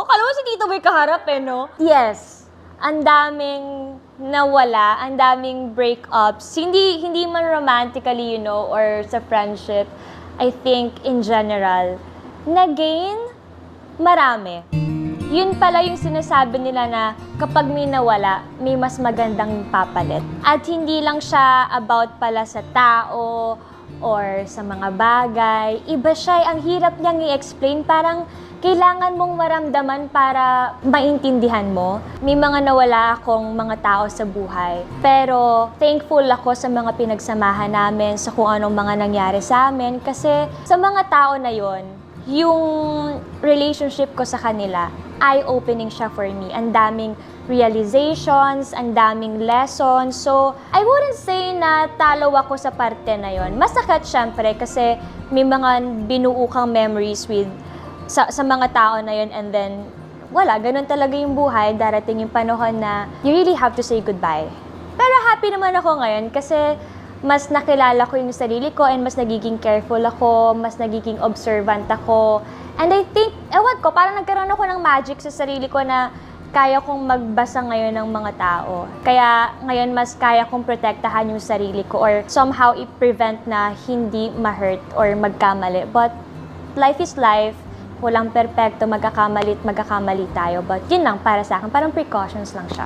Kala mo si Tito Boy kaharap eh, no? Yes. Ang daming nawala, ang daming breakups. Hindi man romantically, or sa friendship. I think, in general, na-gain, marami. Yun pala yung sinasabi nila na kapag may nawala, may mas magandang papalit. At hindi lang siya about pala sa tao or sa mga bagay. Iba siya, ang hirap niyang i-explain. Parang kailangan mong maramdaman para maintindihan mo. May mga nawala akong mga tao sa buhay. Pero thankful ako sa mga pinagsamahan namin, sa kung anong mga nangyari sa amin. Kasi sa mga tao na yon, yung relationship ko sa kanila, eye-opening siya for me. Ang daming realizations, ang daming lessons. So, I wouldn't say na talo ako sa parte na yon. Masakit syempre kasi may mga binuo kang memories with sa mga tao na yon, and then wala, ganun talaga yung buhay. Darating yung panahon na you really have to say goodbye. Pero happy naman ako ngayon kasi mas nakilala ko yung sarili ko and mas nagiging careful ako, mas nagiging observant ako. And I think, ewan ko, parang nagkaroon ako ng magic sa sarili ko na kaya kong magbasa ngayon ng mga tao. Kaya ngayon mas kaya kong protektahan yung sarili ko or somehow i-prevent na hindi ma-hurt or magkamali. But life is life. Walang perpekto, magkakamali tayo. But yun lang para sa akin, parang precautions lang siya.